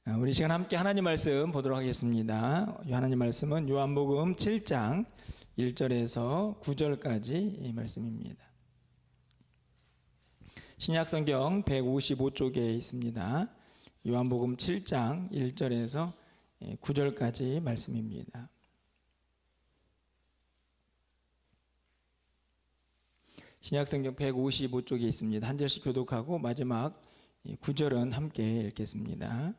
우리 시간 함께 하나님 말씀 보도록 하겠습니다. 하나님 말씀은 요한복음 7장 1절에서 9절까지 이 말씀입니다. 신약성경 155쪽에 있습니다. 요한복음 7장 1절에서 9절까지 말씀입니다. 신약성경 155쪽에 있습니다. 한 절씩 교독하고 마지막 9절은 함께 읽겠습니다.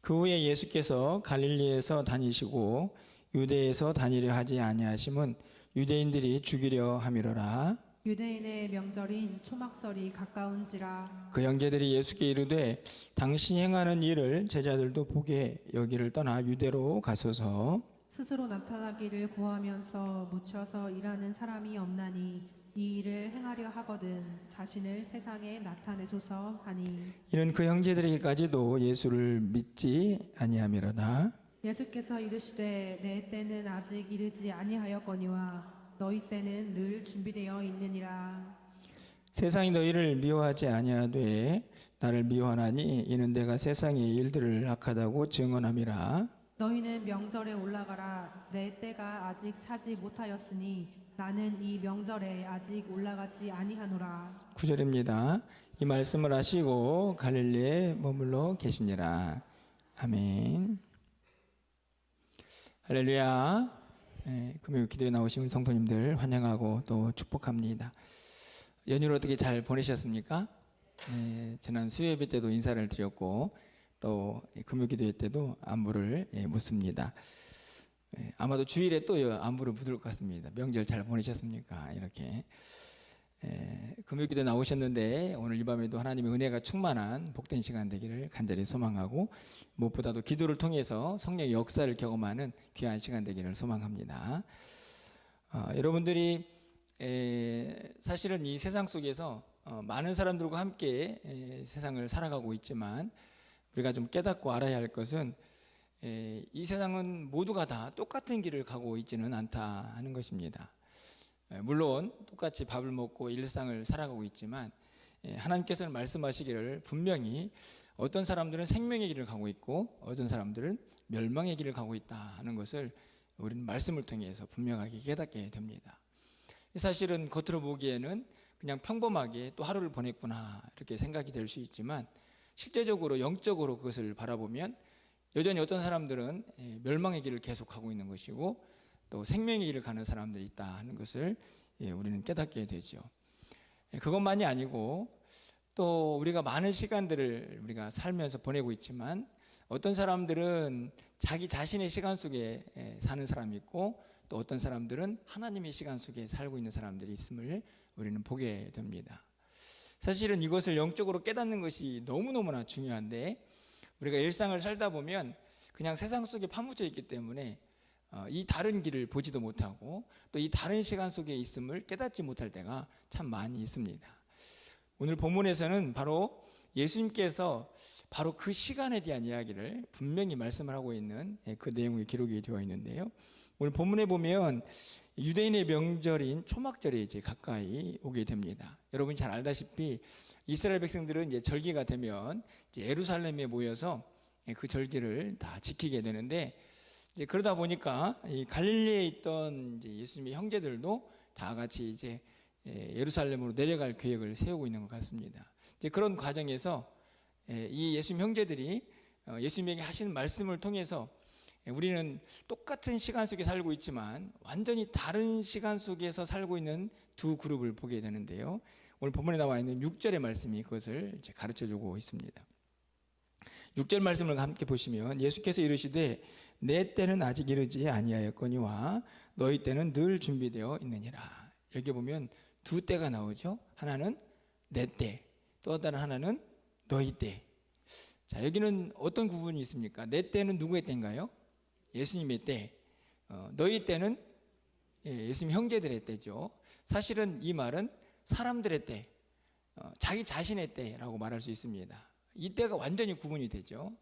그 후에 예수께서 갈릴리에서 다니시고 유대에서 다니려 하지 아니하심은 유대인들이 죽이려 함이로라. 유대인의 명절인 초막절이 가까운지라. 그 형제들이 예수께 이르되 당신이 행하는 일을 제자들도 보게 여기를 떠나 유대로 가소서. 스스로 나타나기를 구하면서 묻혀서 일하는 사람이 없나니 이 일을 행하려 하거든 자신을 세상에 나타내소서 하니. 이는 그 형제들에게까지도 예수를 믿지 아니함이로다. 예수께서 이르시되 내 때는 아직 이르지 아니하였거니와 너희 때는 늘 준비되어 있느니라. 세상이 너희를 미워하지 아니하되 나를 미워하나니 이는 내가 세상의 일들을 악하다고 증언함이라. 너희는 명절에 올라가라. 내 때가 아직 차지 못하였으니 나는 이 명절에 아직 올라가지 아니하노라. 9절입니다. 이 말씀을 하시고 갈릴리에 머물러 계시니라. 아멘. 할렐루야. 금요 기도에 나오신 우리 성도님들 환영하고 또 축복합니다. 연휴를 어떻게 잘 보내셨습니까? 지난 수요예배 때도 인사를 드렸고 또 금요 기도회 때도 안부를 묻습니다. 아마도 주일에 또 안부를 묻을 것 같습니다. 명절 잘 보내셨습니까? 이렇게 금요 기도에 나오셨는데 오늘 이 밤에도 하나님의 은혜가 충만한 복된 시간 되기를 간절히 소망하고 무엇보다도 기도를 통해서 성령의 역사를 경험하는 귀한 시간 되기를 소망합니다. 여러분들이 사실은 이 세상 속에서 많은 사람들과 함께 세상을 살아가고 있지만 우리가 좀 깨닫고 알아야 할 것은 이 세상은 모두가 다 똑같은 길을 가고 있지는 않다 하는 것입니다. 물론 똑같이 밥을 먹고 일상을 살아가고 있지만 하나님께서는 말씀하시기를 분명히 어떤 사람들은 생명의 길을 가고 있고 어떤 사람들은 멸망의 길을 가고 있다 하는 것을 우리는 말씀을 통해서 분명하게 깨닫게 됩니다. 사실은 겉으로 보기에는 그냥 평범하게 또 하루를 보냈구나 이렇게 생각이 될 수 있지만 실제적으로 영적으로 그것을 바라보면 여전히 어떤 사람들은 멸망의 길을 계속 가고 있는 것이고 또 생명의 길을 가는 사람들이 있다 하는 것을 우리는 깨닫게 되죠. 그것만이 아니고 또 우리가 많은 시간들을 우리가 살면서 보내고 있지만 어떤 사람들은 자기 자신의 시간 속에 사는 사람이 있고 또 어떤 사람들은 하나님의 시간 속에 살고 있는 사람들이 있음을 우리는 보게 됩니다. 사실은 이것을 영적으로 깨닫는 것이 너무너무나 중요한데 우리가 일상을 살다 보면 그냥 세상 속에 파묻혀 있기 때문에 이 다른 길을 보지도 못하고 또 이 다른 시간 속에 있음을 깨닫지 못할 때가 참 많이 있습니다. 오늘 본문에서는 바로 예수님께서 바로 그 시간에 대한 이야기를 분명히 말씀을 하고 있는 그 내용이 기록이 되어 있는데요. 오늘 본문에 보면 유대인의 명절인 초막절에 이제 가까이 오게 됩니다. 여러분이 잘 알다시피 이스라엘 백성들은 이제 절기가 되면 이제 예루살렘에 모여서 그 절기를 다 지키게 되는데 이제 그러다 보니까 이 갈릴리에 있던 이제 예수님의 형제들도 다 같이 이제 예루살렘으로 내려갈 계획을 세우고 있는 것 같습니다. 이제 그런 과정에서 이 예수님 형제들이 예수님에게 하시는 말씀을 통해서 우리는 똑같은 시간 속에 살고 있지만 완전히 다른 시간 속에서 살고 있는 두 그룹을 보게 되는데요. 오늘 본문에 나와 있는 6절의 말씀이 그것을 이제 가르쳐주고 있습니다. 6절 말씀을 함께 보시면 예수께서 이르시되 내 때는 아직 이르지 아니하였거니와 너희 때는 늘 준비되어 있느니라. 여기 보면 두 때가 나오죠. 하나는 내 때, 또 다른 하나는 너희 때. 자, 여기는 어떤 구분이 있습니까? 내 때는 누구의 때인가요? 예수님의 때. 너희 때는 예수님 형제들의 때죠. 사실은 이 말은 사람들의 때, 자기 자신의 때라고 말할 수 있습니다. 이 때가 완전히 구분이 되죠.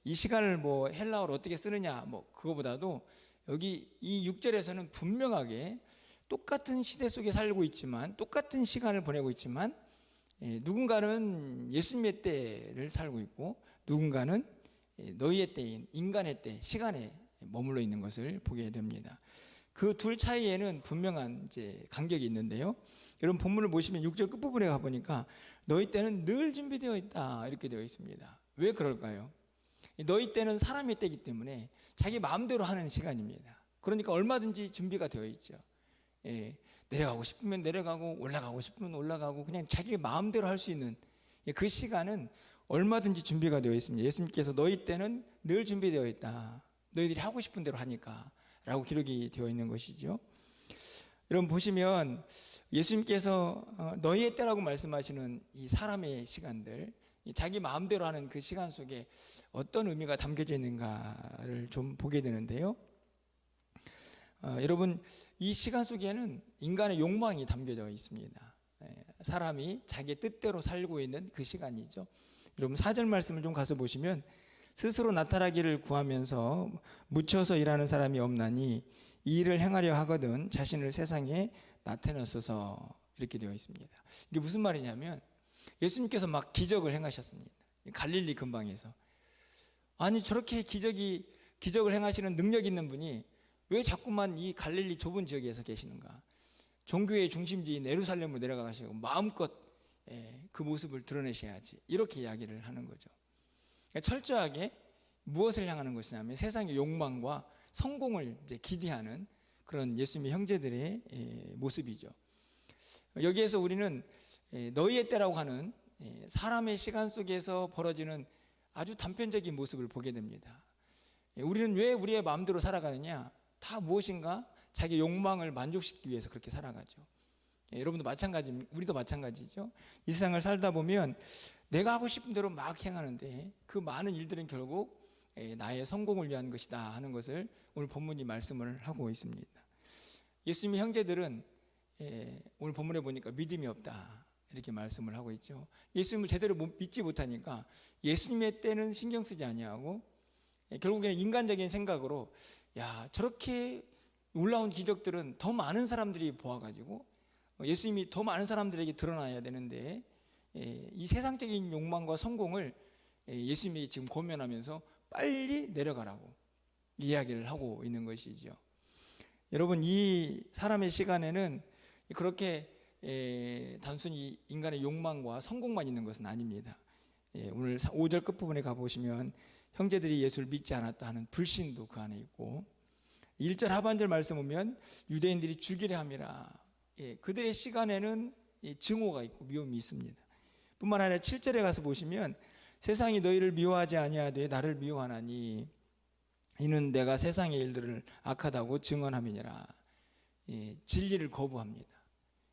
이 시간을 헬라어로 어떻게 쓰느냐 그거보다도 여기 이 6절에서는 분명하게 똑같은 시대 속에 살고 있지만 똑같은 시간을 보내고 있지만 누군가는 예수님의 때를 살고 있고 누군가는 너희의 때인 인간의 때, 시간에 머물러 있는 것을 보게 됩니다. 그 둘 차이에는 분명한 이제 간격이 있는데요. 여러분 본문을 보시면 6절 끝부분에 가보니까 너희 때는 늘 준비되어 있다 이렇게 되어 있습니다. 왜 그럴까요? 너희 때는 사람의 때이기 때문에 자기 마음대로 하는 시간입니다. 그러니까 얼마든지 준비가 되어 있죠. 내려가고 싶으면 내려가고 올라가고 싶으면 올라가고 그냥 자기 마음대로 할 수 있는 그 시간은 얼마든지 준비가 되어 있습니다. 예수님께서 너희 때는 늘 준비되어 있다. 너희들이 하고 싶은 대로 하니까 라고 기록이 되어 있는 것이죠. 여러분 보시면 예수님께서 너희의 때라고 말씀하시는 이 사람의 시간들, 자기 마음대로 하는 그 시간 속에 어떤 의미가 담겨져 있는가를 좀 보게 되는데요. 여러분 이 시간 속에는 인간의 욕망이 담겨져 있습니다. 사람이 자기 뜻대로 살고 있는 그 시간이죠. 여러분 4절 말씀을 좀 가서 보시면 스스로 나타나기를 구하면서 묻혀서 일하는 사람이 없나니 이 일을 행하려 하거든 자신을 세상에 나타내소서 이렇게 되어 있습니다. 이게 무슨 말이냐면 예수님께서 막 기적을 행하셨습니다. 갈릴리 근방에서. 아니 저렇게 기적을 행하시는 능력 있는 분이 왜 자꾸만 이 갈릴리 좁은 지역에서 계시는가? 종교의 중심지인 예루살렘으로 내려가시고 마음껏 그 모습을 드러내셔야지 이렇게 이야기를 하는 거죠. 그러니까 철저하게 무엇을 향하는 것이냐면 세상의 욕망과 성공을 이제 기대하는 그런 예수님의 형제들의 모습이죠. 여기에서 우리는 너희의 때라고 하는 사람의 시간 속에서 벌어지는 아주 단편적인 모습을 보게 됩니다. 우리는 왜 우리의 마음대로 살아가느냐? 다 무엇인가 자기 욕망을 만족시키기 위해서 그렇게 살아가죠. 여러분도 마찬가지, 우리도 마찬가지죠. 이 세상을 살다 보면 내가 하고 싶은 대로 막 행하는데 그 많은 일들은 결국 나의 성공을 위한 것이다 하는 것을 오늘 본문이 말씀을 하고 있습니다. 예수님의 형제들은 오늘 본문에 보니까 믿음이 없다 이렇게 말씀을 하고 있죠. 예수님을 제대로 믿지 못하니까 예수님의 때는 신경 쓰지 아니하고 결국에는 인간적인 생각으로 야 저렇게 놀라운 기적들은 더 많은 사람들이 보아가지고 예수님이 더 많은 사람들에게 드러나야 되는데 이 세상적인 욕망과 성공을 예수님이 지금 고면하면서 빨리 내려가라고 이야기를 하고 있는 것이죠. 여러분 이 사람의 시간에는 그렇게 단순히 인간의 욕망과 성공만 있는 것은 아닙니다. 오늘 5절 끝부분에 가보시면 형제들이 예수를 믿지 않았다 하는 불신도 그 안에 있고 1절 하반절 말씀 보면 유대인들이 죽이려 함이라 그들의 시간에는 증오가 있고 미움이 있습니다. 뿐만 아니라 7절에 가서 보시면 세상이 너희를 미워하지 아니하되 나를 미워하나니 이는 내가 세상의 일들을 악하다고 증언함이니라. 진리를 거부합니다.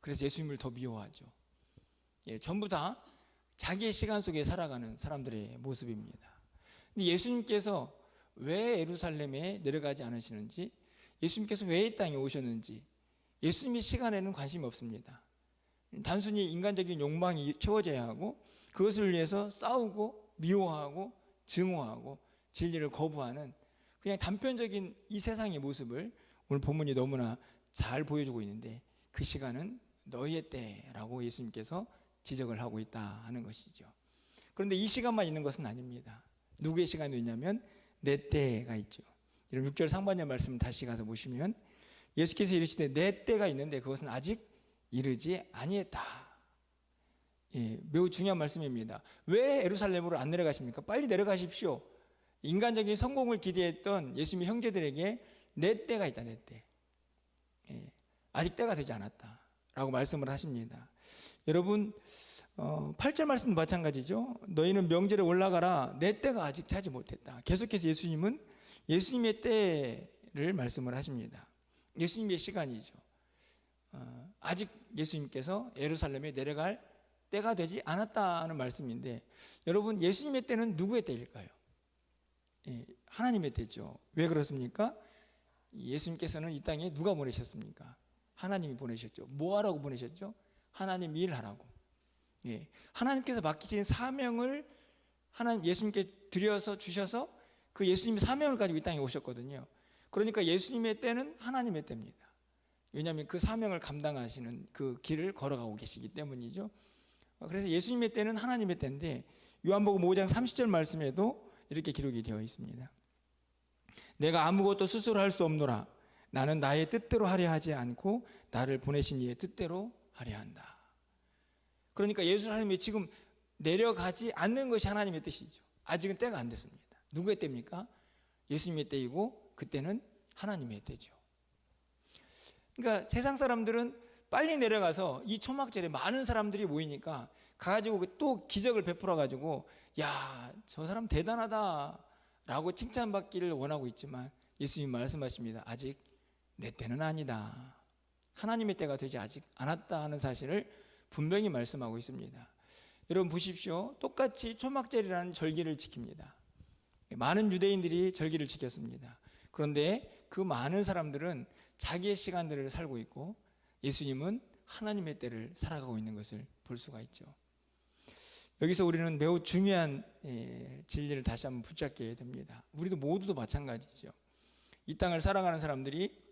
그래서 예수님을 더 미워하죠. 전부 다 자기의 시간 속에 살아가는 사람들의 모습입니다. 근데 예수님께서 왜 예루살렘에 내려가지 않으시는지, 예수님께서 왜 이 땅에 오셨는지 예수님의 시간에는 관심이 없습니다. 단순히 인간적인 욕망이 채워져야 하고 그것을 위해서 싸우고 미워하고 증오하고 진리를 거부하는 그냥 단편적인 이 세상의 모습을 오늘 본문이 너무나 잘 보여주고 있는데 그 시간은 너희의 때라고 예수님께서 지적을 하고 있다 하는 것이죠. 그런데 이 시간만 있는 것은 아닙니다. 누구의 시간이 있냐면 내 때가 있죠. 이런 6절 상반절 말씀 다시 가서 보시면 예수께서 이르시되 내 때가 있는데 그것은 아직 이르지 아니했다. 매우 중요한 말씀입니다. 왜 예루살렘으로 안 내려가십니까? 빨리 내려가십시오. 인간적인 성공을 기대했던 예수님의 형제들에게 내 때가 있다. 내 때. 아직 때가 되지 않았다 라고 말씀을 하십니다. 여러분 8절 말씀도 마찬가지죠. 너희는 명절에 올라가라. 내 때가 아직 차지 못했다. 계속해서 예수님은 예수님의 때를 말씀을 하십니다. 예수님의 시간이죠. 아직 예수님께서 예루살렘에 내려갈 때가 되지 않았다는 말씀인데 여러분 예수님의 때는 누구의 때일까요? 하나님의 때죠. 왜 그렇습니까? 예수님께서는 이 땅에 누가 보내셨습니까? 하나님이 보내셨죠. 뭐 하라고 보내셨죠? 하나님 일하라고. 하나님께서 맡기신 사명을 하나님 예수님께 드려서 주셔서 그 예수님의 사명을 가지고 이 땅에 오셨거든요. 그러니까 예수님의 때는 하나님의 때입니다. 왜냐하면 그 사명을 감당하시는 그 길을 걸어가고 계시기 때문이죠. 그래서 예수님의 때는 하나님의 때인데 요한복음 5장 30절 말씀에도 이렇게 기록이 되어 있습니다. 내가 아무것도 스스로 할 수 없노라. 나는 나의 뜻대로 하려 하지 않고 나를 보내신 이의 뜻대로 하려 한다. 그러니까 예수님이 지금 내려가지 않는 것이 하나님의 뜻이죠. 아직은 때가 안 됐습니다. 누구의 때입니까? 예수님의 때이고 그때는 하나님의 때죠. 그러니까 세상 사람들은 빨리 내려가서 이 초막절에 많은 사람들이 모이니까 가가지고 또 기적을 베풀어 가지고 야, 저 사람 대단하다 라고 칭찬받기를 원하고 있지만 예수님 말씀하십니다. 아직 내 때는 아니다. 하나님의 때가 되지 아직 않았다 하는 사실을 분명히 말씀하고 있습니다. 여러분 보십시오. 똑같이 초막절이라는 절기를 지킵니다. 많은 유대인들이 절기를 지켰습니다. 그런데 그 많은 사람들은 자기의 시간들을 살고 있고 예수님은 하나님의 때를 살아가고 있는 것을 볼 수가 있죠. 여기서 우리는 매우 중요한 진리를 다시 한번 붙잡게 됩니다. 우리도 모두도 마찬가지죠. 이 땅을 살아가는 사람들이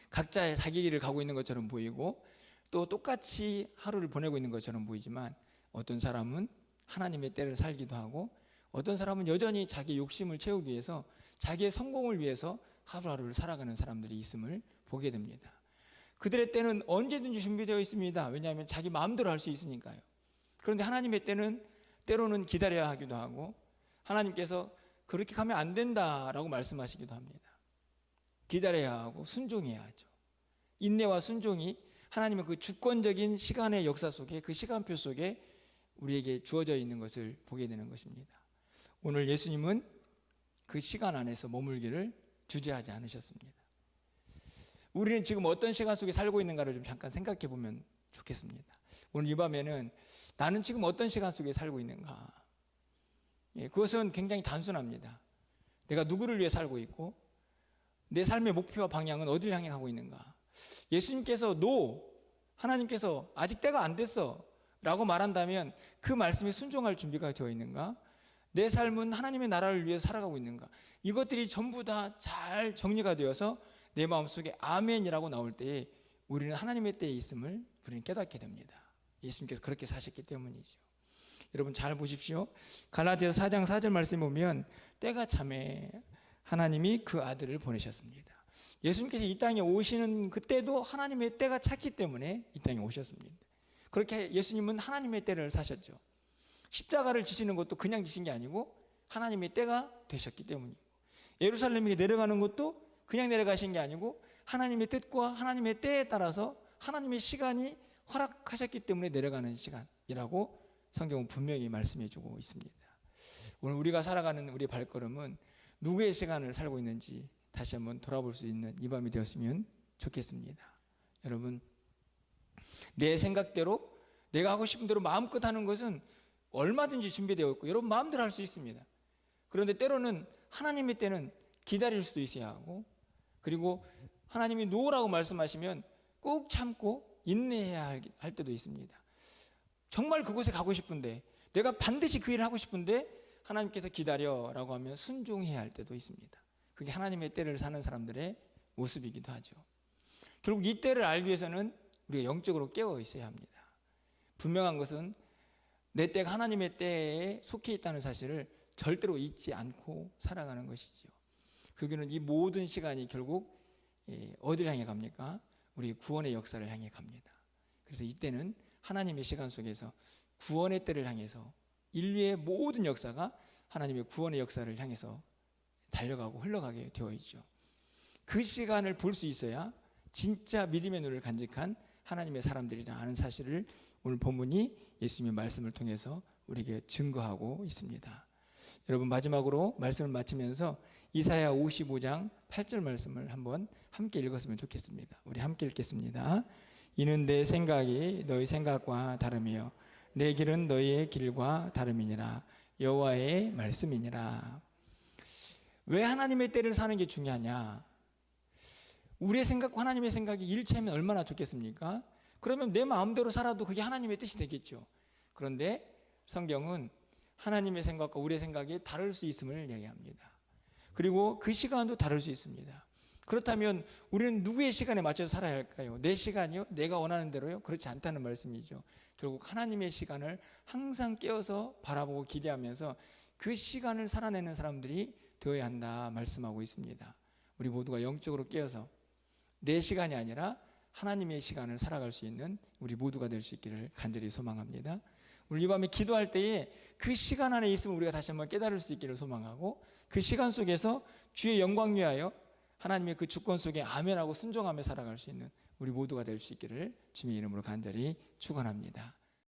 각자 자기 길을 가고 있는 것처럼 보이고 또 똑같이 하루를 보내고 있는 것처럼 보이지만 어떤 사람은 하나님의 때를 살기도 하고 어떤 사람은 여전히 자기 욕심을 채우기 위해서 자기의 성공을 위해서 하루하루를 살아가는 사람들이 있음을 보게 됩니다. 그들의 때는 언제든지 준비되어 있습니다. 왜냐하면 자기 마음대로 할 수 있으니까요. 그런데 하나님의 때는 때로는 기다려야 하기도 하고 하나님께서 그렇게 가면 안 된다라고 말씀하시기도 합니다. 기다려야 하고 순종해야 하죠. 인내와 순종이 하나님의 그 주권적인 시간의 역사 속에 그 시간표 속에 우리에게 주어져 있는 것을 보게 되는 것입니다. 오늘 예수님은 그 시간 안에서 머물기를 주저하지 않으셨습니다. 우리는 지금 어떤 시간 속에 살고 있는가를 좀 잠깐 생각해 보면 좋겠습니다. 오늘 이 밤에는 나는 지금 어떤 시간 속에 살고 있는가? 그것은 굉장히 단순합니다. 내가 누구를 위해 살고 있고 내 삶의 목표와 방향은 어디를 향해 가고 있는가? 예수님께서 하나님께서 아직 때가 안 됐어 라고 말한다면 그 말씀에 순종할 준비가 되어 있는가? 내 삶은 하나님의 나라를 위해서 살아가고 있는가? 이것들이 전부 다 잘 정리가 되어서 내 마음속에 아멘이라고 나올 때에 우리는 하나님의 때에 있음을 우리는 깨닫게 됩니다. 예수님께서 그렇게 사셨기 때문이죠. 여러분 잘 보십시오. 갈라디아서 4장 4절 말씀에 보면 때가 참에 하나님이 그 아들을 보내셨습니다. 예수님께서 이 땅에 오시는 그때도 하나님의 때가 찼기 때문에 이 땅에 오셨습니다. 그렇게 예수님은 하나님의 때를 사셨죠. 십자가를 지시는 것도 그냥 지신 게 아니고 하나님의 때가 되셨기 때문이고 예루살렘에 내려가는 것도 그냥 내려가신 게 아니고 하나님의 뜻과 하나님의 때에 따라서 하나님의 시간이 허락하셨기 때문에 내려가는 시간이라고 성경은 분명히 말씀해 주고 있습니다. 오늘 우리가 살아가는 우리의 발걸음은 누구의 시간을 살고 있는지 다시 한번 돌아볼 수 있는 이 밤이 되었으면 좋겠습니다. 여러분 내 생각대로 내가 하고 싶은 대로 마음껏 하는 것은 얼마든지 준비되어 있고 여러분 마음대로 할 수 있습니다. 그런데 때로는 하나님의 때는 기다릴 수도 있어야 하고 그리고 하나님이 노라고 말씀하시면 꾹 참고 인내해야 할 때도 있습니다. 정말 그곳에 가고 싶은데 내가 반드시 그 일을 하고 싶은데 하나님께서 기다려라고 하면 순종해야 할 때도 있습니다. 그게 하나님의 때를 사는 사람들의 모습이기도 하죠. 결국 이 때를 알기 위해서는 우리가 영적으로 깨어 있어야 합니다. 분명한 것은 내 때가 하나님의 때에 속해 있다는 사실을 절대로 잊지 않고 살아가는 것이죠. 그게는 이 모든 시간이 결국 어디를 향해 갑니까? 우리 구원의 역사를 향해 갑니다. 그래서 이때는 하나님의 시간 속에서 구원의 때를 향해서 인류의 모든 역사가 하나님의 구원의 역사를 향해서 달려가고 흘러가게 되어 있죠. 그 시간을 볼 수 있어야 진짜 믿음의 눈을 간직한 하나님의 사람들이라 하는 사실을 오늘 본문이 예수님의 말씀을 통해서 우리에게 증거하고 있습니다. 여러분 마지막으로 말씀을 마치면서 이사야 55장 8절 말씀을 한번 함께 읽었으면 좋겠습니다. 우리 함께 읽겠습니다. 이는 내 생각이 너희 생각과 다름이요 내 길은 너희의 길과 다름이니라 여호와의 말씀이니라. 왜 하나님의 때를 사는 게 중요하냐? 우리의 생각과 하나님의 생각이 일치하면 얼마나 좋겠습니까? 그러면 내 마음대로 살아도 그게 하나님의 뜻이 되겠죠. 그런데 성경은 하나님의 생각과 우리의 생각이 다를 수 있음을 얘기합니다. 그리고 그 시간도 다를 수 있습니다. 그렇다면 우리는 누구의 시간에 맞춰서 살아야 할까요? 내 시간이요? 내가 원하는 대로요? 그렇지 않다는 말씀이죠. 결국 하나님의 시간을 항상 깨어서 바라보고 기대하면서 그 시간을 살아내는 사람들이 되어야 한다 말씀하고 있습니다. 우리 모두가 영적으로 깨어서 내 시간이 아니라 하나님의 시간을 살아갈 수 있는 우리 모두가 될 수 있기를 간절히 소망합니다. 우리 이 밤에 기도할 때에 그 시간 안에 있으면 우리가 다시 한번 깨달을 수 있기를 소망하고, 그 시간 속에서 주의 영광 위하여 하나님의 그 주권 속에 아멘하고 순종하며 살아갈 수 있는 우리 모두가 될 수 있기를 주님의 이름으로 간절히 축원합니다.